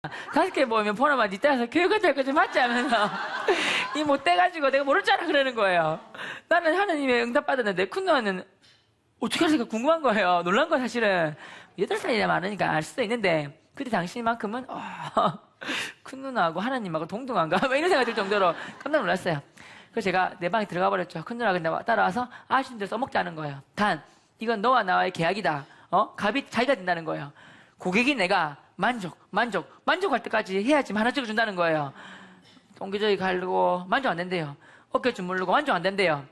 5개 모으면 보나마 니 따라서 교육을 될 거 좀 맞지 하면서 이 못 돼가지고 내가 모를 줄 알아 그러는 거예요. 나는 하나님의 응답 받았는데 큰 누나는 어떻게 할까 궁금한 거예요. 놀란 거 사실은 8살이나 많으니까 알 수도 있는데 그때 당시만큼은 큰 누나하고 하나님하고 동등한가? 뭐 이런 생각이 들 정도로 깜짝 놀랐어요. 그래서 제가 내 방에 들어가 버렸죠. 큰 누나가 근데 따라와서 아저씨들 써먹자는 거예요. 단 이건 너와 나와의 계약이다. 값이 자기가 된다는 거예요. 고객이 내가 만족할 때까지 해야지 하나 찍어준다는 거예요. 똥기저귀 가르고 만족 안 된대요. 어깨 주물르고 만족 안 된대요.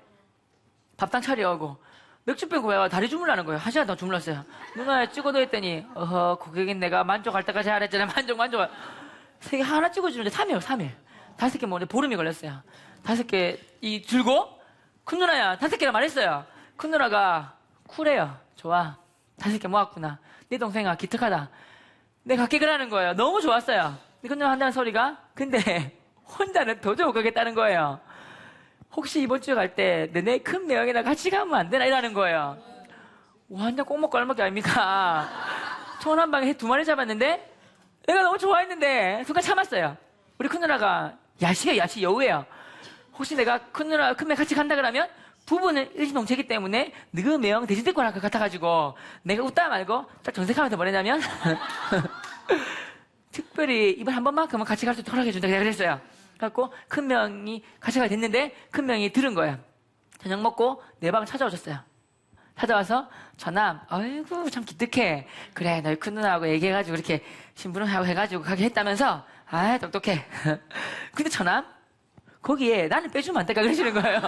밥상 차려오고 맥주 빼고 다리 주물라는 거예요. 1시간 동안 주물렀어요. 누나에 찍어도 했더니 고객인 내가 만족할 때까지 하라 했잖아요. 만족 3개 하나 찍어주는데 3일 5개 먹는데 보름이 걸렸어요. 5개 들고 큰 누나야 5개라 말했어요. 큰 누나가 쿨해요. 좋아 5개 모았구나. 네 동생아 기특하다. 내가 갖게 그러는 거예요. 너무 좋았어요. 큰 누나 한다는 소리가 근데 혼자는 도저히 못 가겠다는 거예요. 혹시 이번 주에 갈 때 너네 큰 매형이랑 같이 가면 안 되나 이라는 거예요. 완전 꼭 먹고 알먹기 아닙니까? 총 한 방에 2마리 잡았는데 내가 너무 좋아했는데 순간 참았어요. 우리 큰 누나가 야시 여우예요. 혹시 내가 큰 누나 큰 매 같이 간다 그러면 부부는 일심동체이기 때문에 너그 매형 대신 데리고 갈 것 같아가지고 내가 웃다 말고 딱 정색하면서 뭐랬냐면 특별히 이번 한 번만큼은 같이 갈 수 있도록 허락해준다 그랬어요. 그래갖고 큰 명이 같이 가게 됐는데 큰 명이 들은 거예요. 저녁 먹고 내 방 찾아오셨어요. 찾아와서 저남 아이고 참 기특해. 그래 너희 큰 누나하고 얘기해가지고 이렇게 심부름하고 해가지고 가게 했다면서 아 똑똑해. 근데 저남 거기에 나는 빼주면 안 될까 그러시는 거예요.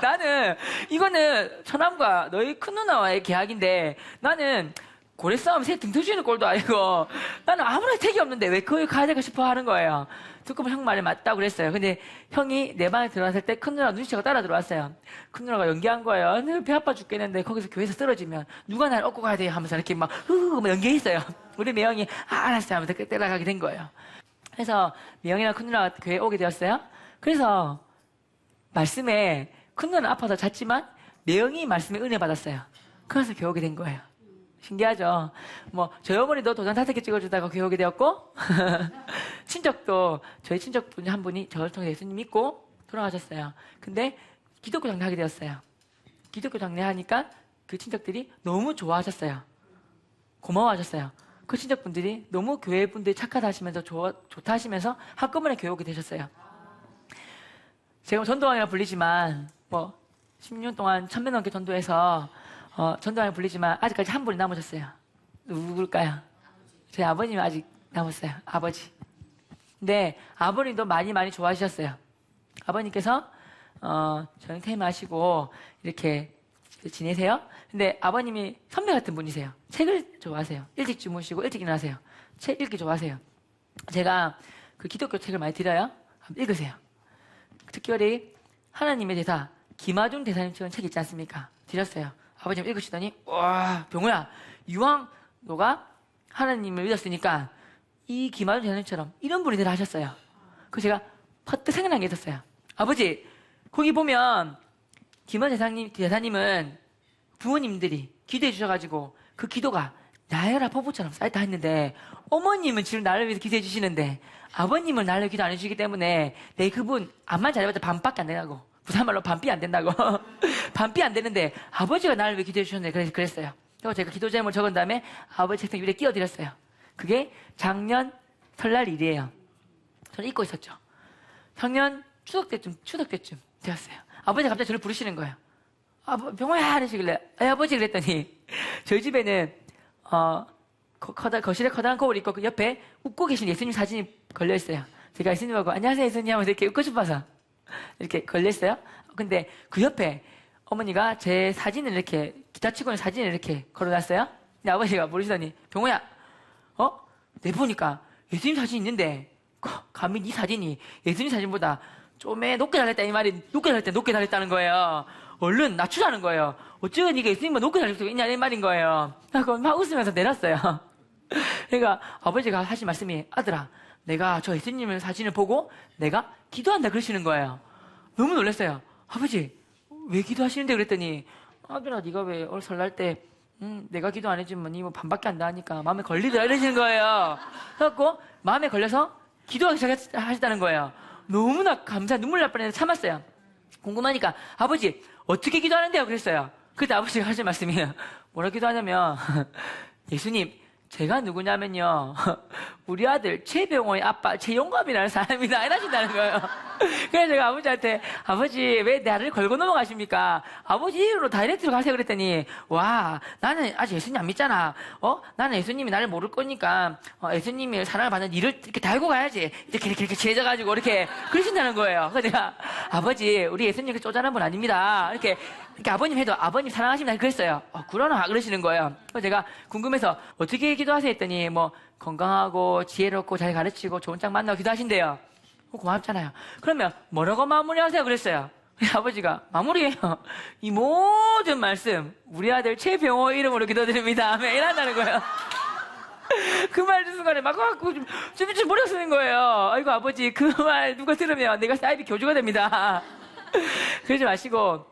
나는 이거는 처남과 너희 큰 누나와의 계약인데 나는 고래 싸움 새 등 터지는 꼴도 아니고 나는 아무런 혜택이 없는데 왜 거기 가야 될까 싶어 하는 거예요. 듣고 보면 형 말이 맞다고 그랬어요. 근데 형이 내 방에 들어왔을 때 큰 누나가 눈치채고 따라 들어왔어요. 큰 누나가 연기한 거예요. 내가 배 아파 죽겠는데 거기서 교회에서 쓰러지면 누가 날 업고 가야 돼요 하면서 이렇게 막 연기했어요. 우리 매형이 알았어요 하면서 따라가게 된 거예요. 그래서 매형이랑 큰 누나가 교회에 오게 되었어요. 그래서 말씀에 큰 누나는 아파서 잤지만 매형이 말씀에 은혜 받았어요. 그래서 교회 오게 된 거예요. 신기하죠? 저희 어머니도 도장 5개 찍어주다가 교회 오게 되었고, 친척도, 저희 친척분 한 분이 저를 통해 예수님 믿고 돌아가셨어요. 근데 기독교 장례하게 되었어요. 기독교 장례하니까 그 친척들이 너무 좋아하셨어요. 고마워하셨어요. 그 친척분들이 너무 교회분들이 착하다 하시면서 좋다 하시면서 한꺼번에 교회 오게 되셨어요. 제가 전도왕이라 불리지만, 10년 동안 1000명 넘게 전도해서, 전도왕이 불리지만 아직까지 한 분이 남으셨어요. 누굴까요? 저희 아버님이 아직 남았어요. 아버지. 근데 아버님도 많이 좋아하셨어요. 아버님께서 저녁 퇴임하시고 이렇게 지내세요. 근데 아버님이 선배 같은 분이세요. 책을 좋아하세요. 일찍 주무시고 일찍 일어나세요. 책 읽기 좋아하세요. 제가 그 기독교 책을 많이 드려요. 한번 읽으세요. 특별히 하나님의 대사 김아중 대사님 책 있지 않습니까? 드렸어요. 아버님 읽으시더니 와 병우야 이왕 너가 하나님을 믿었으니까 이 김아중 대사님처럼 이런 분이 되라 하셨어요. 그래서 제가 퍼뜩 생각난 게 있었어요. 아버지 거기 보면 김아중 대사님은 부모님들이 기도해 주셔가지고 그 기도가 나열아 포부처럼 쌓였다 했는데 어머님은 지금 나를 위해서 기도해 주시는데 아버님은 나를 위해 기도 안 해주시기 때문에 내 그분 암만 잘해봤자 반밖에 안 된다고 부산말로 반삐 안 된다고 반삐 안 되는데 아버지가 나를 위해 기도해 주셨는데 그랬어요. 그리고 제가 기도 제목을 적은 다음에 아버지 책상 위에 끼워드렸어요. 그게 작년 설날 일이에요. 저는 잊고 있었죠. 작년 추석 때쯤 되었어요. 아버지가 갑자기 저를 부르시는 거예요. 병호야 하시길래 아버지 그랬더니 저희 집에는 거실에 커다란 거울이 있고 그 옆에 웃고 계신 예수님 사진이 걸려있어요. 제가 예수님하고 안녕하세요 예수님 하면서 이렇게 웃고 싶어서 이렇게 걸려있어요. 근데 그 옆에 어머니가 제 사진을 이렇게 기타 치고 있는 사진을 이렇게 걸어놨어요. 근데 아버지가 부르시더니 병호야 내 보니까 예수님 사진이 있는데 감히 네 사진이 예수님 사진보다 좀 높게 달렸다 이 말이 높게 달렸다는 거예요. 얼른 낮추라는 거예요. 어쩌면 네가 예수님만 높게 달릴 수가 있냐 이 말인 거예요. 그래서 막 웃으면서 내렸어요. 그러니까 아버지가 하신 말씀이 아들아 내가 저 예수님의 사진을 보고 내가 기도한다 그러시는 거예요. 너무 놀랐어요. 아버지 왜 기도하시는데 그랬더니 아들아 네가 왜 올 설날 때 내가 기도 안 해주면 니 뭐 반밖에 안 나니까 마음에 걸리더라 이러시는 거예요. 그래갖고 마음에 걸려서 기도하기 시작하셨다는 거예요. 너무나 눈물 날 뻔해서 참았어요. 궁금하니까 아버지 어떻게 기도하는데요? 그랬어요. 그때 아버지가 하신 말씀이에요. 뭐라 기도하냐면 예수님 제가 누구냐면요 우리 아들 최병호의 아빠 최용감이라는 사람이다 이러신다는 거예요. 그래서 제가 아버지한테 아버지 왜 나를 걸고 넘어가십니까? 아버지 이름으로 다이렉트로 가세요 그랬더니 와 나는 아직 예수님 안 믿잖아. 나는 예수님이 나를 모를 거니까 예수님이 사랑을 받는 일을 이렇게 달고 가야지 이렇게 죄져가지고 이렇게 그러신다는 거예요. 그래서 제가 아버지 우리 예수님 그 쪼잔한 분 아닙니다. 이렇게 아버님 해도 아버님 사랑하십니다 그랬어요. 그러나 그러시는 거예요. 그래서 제가 궁금해서 어떻게 기도하세요 했더니 뭐 건강하고 지혜롭고 잘 가르치고 좋은 짝 만나고 기도하신대요. 고맙잖아요. 그러면 뭐라고 마무리하세요 그랬어요. 아버지가 마무리해요. 이 모든 말씀 우리 아들 최병호 이름으로 기도드립니다. 아멘 이란다는 거예요. 그 말 듣는 순간에 막 좀 머리가 쓰는 거예요. 아이고 아버지 그 말 누가 들으면 내가 사이비 교주가 됩니다. 그러지 마시고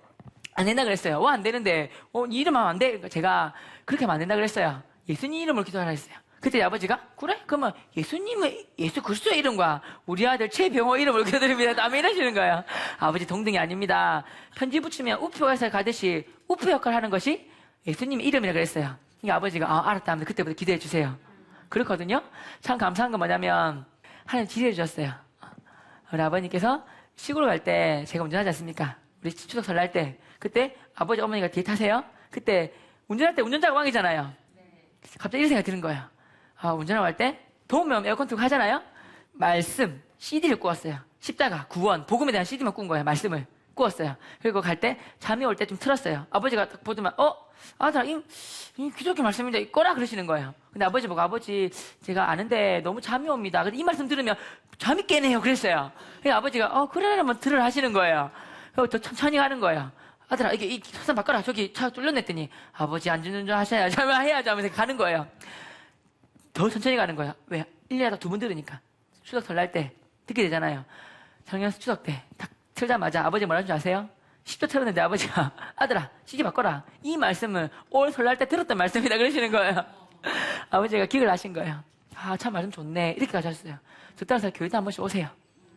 안 된다 그랬어요. 안 되는데 이 이름 하면 안 돼. 그러니까 제가 그렇게 하면 안 된다 그랬어요. 예수님 이름으로 기도하라 했어요. 그때 아버지가 그래? 그러면 예수님의 예수 그리스도의 이름과 우리 아들 최병호 이름으로 기도드립니다. 아멘 이러시는 거예요. 아버지 동등이 아닙니다. 편지 붙이면 우표에서 가듯이 우표 역할을 하는 것이 예수님의 이름이라 그랬어요. 그러니까 아버지가 알았다 하면 그때부터 기도해 주세요. 그렇거든요. 참 감사한 건 뭐냐면 하나님 지혜해 주셨어요. 우리 아버님께서 시골 갈 때 제가 운전하지 않습니까? 우리 추석 설날 때 그때 아버지 어머니가 뒤에 타세요. 그때 운전할 때 운전자가 왕이잖아요. 갑자기 이런 생각이 드는 거예요. 운전하고 갈 때 더우면 에어컨 틀고 하잖아요. 말씀 CD를 꾸었어요. 십자가, 구원, 복음에 대한 CD만 꾼 거예요. 말씀을 꾸었어요. 그리고 갈 때 잠이 올 때 좀 틀었어요. 아버지가 딱 보더만 아들아 이 기독교 말씀인데 꺼라 그러시는 거예요. 근데 아버지 보고 아버지 제가 아는데 너무 잠이 옵니다. 근데 이 말씀 들으면 잠이 깨네요. 그랬어요. 그래서 아버지가 그래 한번 들으라 하시는 거예요. 그리고 더 천천히 가는 거예요. 아들아 이게 이 차선 바꿔라. 저기 차 뚫렸냈더니 아버지 안전운전 하셔야죠. 해야죠 하면서 가는 거예요. 더 천천히 가는 거예요. 왜? 1년에 2번 들으니까. 추석 설날 때 듣게 되잖아요. 작년 추석 때 딱 틀자마자 아버지 뭐라는 줄 아세요? 10초 틀었는데 아버지가 아들아 CD 바꿔라. 이 말씀은 올 설날 때 들었던 말씀이다 그러시는 거예요. 아버지가 기억을 하신 거예요. 참 말씀 좋네. 이렇게 가셨어요. 저 따라서 교회도 한 번씩 오세요.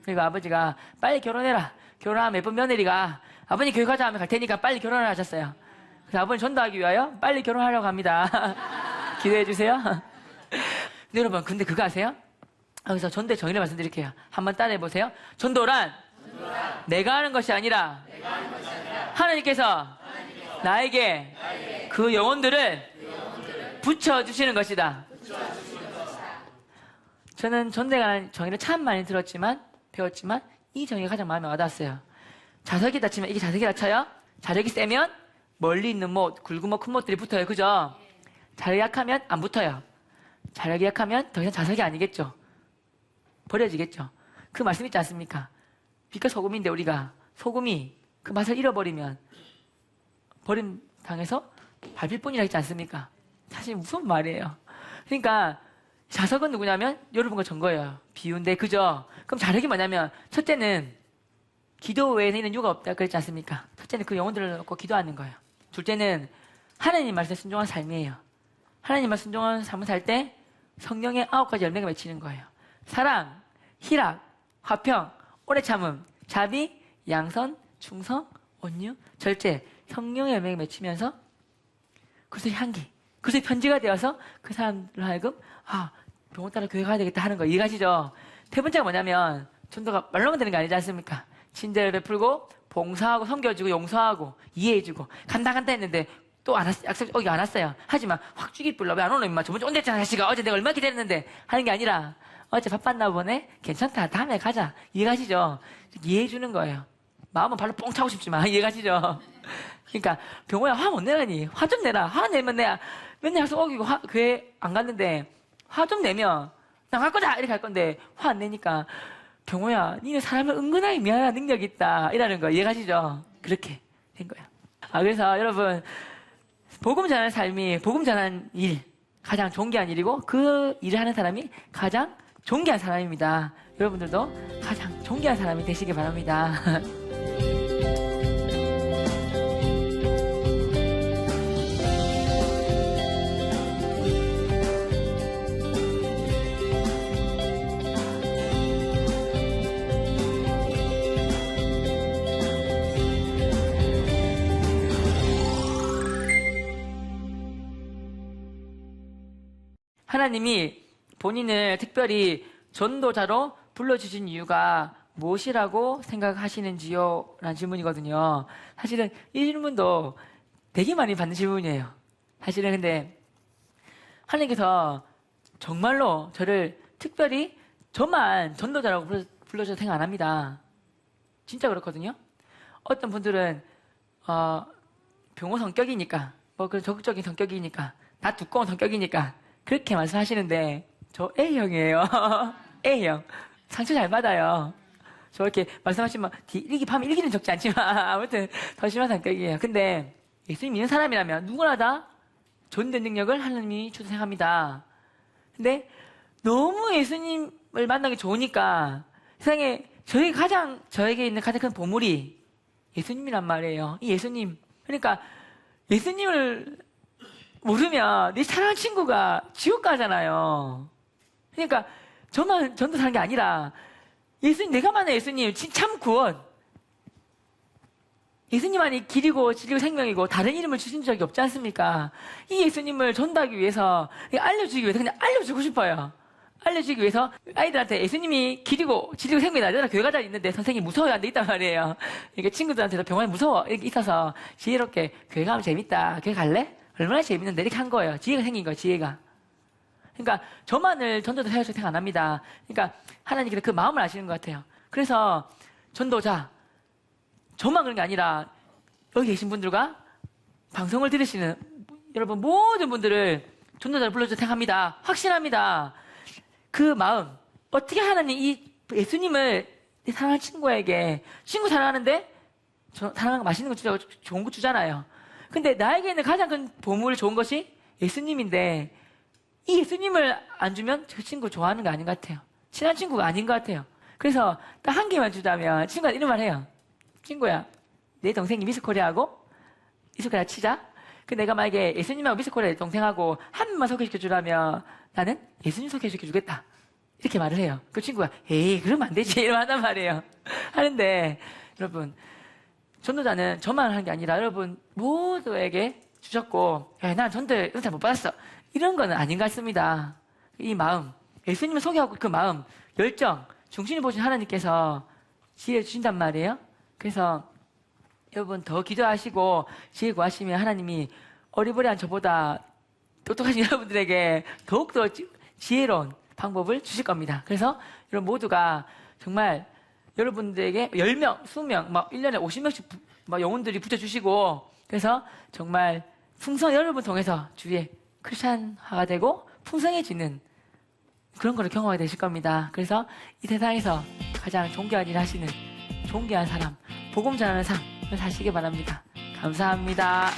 그리고 아버지가 빨리 결혼해라. 결혼하면 예쁜 며느리가 아버님 교회 가자 하면 갈 테니까 빨리 결혼을 하셨어요. 그래서 아버님 전도하기 위하여 빨리 결혼하려고 합니다. 기도해 주세요. 근데 여러분 근데 그거 아세요? 여기서 전도의 정의를 말씀드릴게요. 한번 따라해 보세요. 전도란 내가 하는 것이 아니라 하나님께서 나에게 그 영혼들을 붙여주시는 것이다. 저는 전도의 정의를 참 많이 배웠지만 이 정의가 가장 마음에 와닿았어요. 자석이 다치면 이게 자석이 다쳐요? 자력이 세면 멀리 있는 못, 굵은 못, 큰 못들이 붙어요. 그죠? 자력이 약하면 안 붙어요. 자력이 약하면 더 이상 자석이 아니겠죠. 버려지겠죠. 그 말씀 있지 않습니까? 빛과 소금인데 우리가 소금이 그 맛을 잃어버리면 버림 당해서 밟힐 뿐이라 했지 않습니까? 사실 무슨 말이에요. 그러니까 자석은 누구냐면 여러분과 전 거예요. 비유인데 그죠? 그럼 자력이 뭐냐면 첫째는 기도 외에는 이유가 없다 그랬지 않습니까? 첫째는 그 영혼들을 놓고 기도하는 거예요. 둘째는 하나님 말씀에 순종한 삶이에요. 하나님 말씀 순종한 삶을 살 때 성령의 9가지 열매가 맺히는 거예요. 사랑, 희락, 화평, 오래 참음, 자비, 양선, 충성, 온유, 절제, 성령의 열매가 맺히면서 그것의 향기, 그것의 편지가 되어서 그 사람들 하여금 병원 따라 교회 가야 되겠다 하는 거 이해가시죠? 세 번째가 뭐냐면 전도가 말로만 되는 게 아니지 않습니까? 친절을 베풀고 봉사하고 섬겨주고 용서하고 이해해주고 간다 했는데 또 약속 오기 안 왔어요. 하지만 확 죽일 불러 왜 안 오노 임마 저번 주 온댔잖아 자식아 어제 내가 얼마나 기다렸는데 하는 게 아니라 어제 바빴나 보네 괜찮다 다음에 가자 이해가시죠? 이해해주는 거예요. 마음은 발로 뻥 차고 싶지만 이해가시죠? 그러니까 병호야 화 못 내라니 화 좀 내라. 화 내면 내가 맨날 약속 어기고 교회 안 갔는데 화 좀 내면 나 갈 거다 이렇게 할 건데 화 안 내니까 병호야 니는 사람을 은근하게 미안한 능력이 있다 이라는 거 이해가시죠? 그렇게 된 거예요. 그래서 여러분 복음 전하는 삶이 복음 전하는 일 가장 존귀한 일이고 그 일을 하는 사람이 가장 존귀한 사람입니다. 여러분들도 가장 존귀한 사람이 되시기 바랍니다. 하나님이 본인을 특별히 전도자로 불러주신 이유가 무엇이라고 생각하시는지요? 라는 질문이거든요. 사실은 이 질문도 되게 많이 받는 질문이에요. 사실은 근데 하나님께서 정말로 저를 특별히 저만 전도자라고 불러주셔서 생각 안 합니다. 진짜 그렇거든요. 어떤 분들은 병호 성격이니까 그런 적극적인 성격이니까 다 두꺼운 성격이니까 그렇게 말씀하시는데 저 A형이에요. A형. 상처 잘 받아요. 저 이렇게 말씀하시면 밤에 일기는 적지 않지만 아무튼 더 심한 성격이에요. 근데 예수님 믿는 사람이라면 누구나 다 존재 능력을 하나님이 주셔서 생각합니다. 근데 너무 예수님을 만나기 좋으니까 세상에 저에게 있는 가장 큰 보물이 예수님이란 말이에요. 이 예수님. 그러니까 예수님을 모르면 네 사랑하는 친구가 지옥 가잖아요. 그러니까 저만 전도사는 게 아니라 내가 만난 예수님 참 구원. 예수님만이 길이고 진리고 생명이고 다른 이름을 주신 적이 없지 않습니까? 이 예수님을 전도하기 위해서 알려주기 위해서 그냥 알려주고 싶어요. 알려주기 위해서 아이들한테 예수님이 길이고 진리고 생명이 나잖아. 교회 가자 있는데 선생님이 무서워요. 안 돼 있단 말이에요. 이렇게 친구들한테도 병원에 무서워. 이렇게 있어서 지혜롭게 교회 가면 재밌다. 교회 갈래? 얼마나 재밌는데 이렇게 한 거예요. 지혜가 생긴 거예요. 지혜가. 그러니까 저만을 전도자 세워서 생각 안 합니다. 그러니까 하나님께서 그 마음을 아시는 것 같아요. 그래서 전도자 저만 그런 게 아니라 여기 계신 분들과 방송을 들으시는 여러분 모든 분들을 전도자를 불러주셔서 생각합니다. 확신합니다. 그 마음 어떻게 하나님 이 예수님을 내 사랑하는 친구에게 친구 사랑하는데 사랑하는 거 맛있는 거 주자고 좋은 거 주잖아요. 근데 나에게 있는 가장 큰 보물 좋은 것이 예수님인데 이 예수님을 안 주면 저 친구 좋아하는 거 아닌 것 같아요. 친한 친구가 아닌 것 같아요. 그래서 딱 한 개만 주자면 친구가 이런 말 해요. 친구야, 내 동생이 미스코리아하고 미스코리아 치자. 그 내가 만약에 예수님하고 미스코리아 동생하고 한 명만 소개시켜주라면 나는 예수님 소개시켜주겠다. 이렇게 말을 해요. 그 친구가 에이 그러면 안 되지 이러면 한단 말이에요. 하는데 여러분 전도자는 저만 하는 게 아니라 여러분 모두에게 주셨고 난 전도 은사 못 받았어. 이런 거는 아닌 것 같습니다. 이 마음, 예수님을 소개하고 그 마음, 열정, 중심을 보신 하나님께서 지혜 주신단 말이에요. 그래서 여러분 더 기도하시고 지혜 구하시면 하나님이 어리버리한 저보다 똑똑하신 여러분들에게 더욱더 지혜로운 방법을 주실 겁니다. 그래서 여러분 모두가 정말 여러분들에게 10명, 20명, 막 1년에 50명씩 영혼들이 붙여주시고 그래서 정말 여러분 통해서 주위에 크리스찬화가 되고 풍성해지는 그런 거를 경험하게 되실 겁니다. 그래서 이 세상에서 가장 존귀한 일을 하시는 존귀한 사람, 복음 전하는 삶을 사시기 바랍니다. 감사합니다.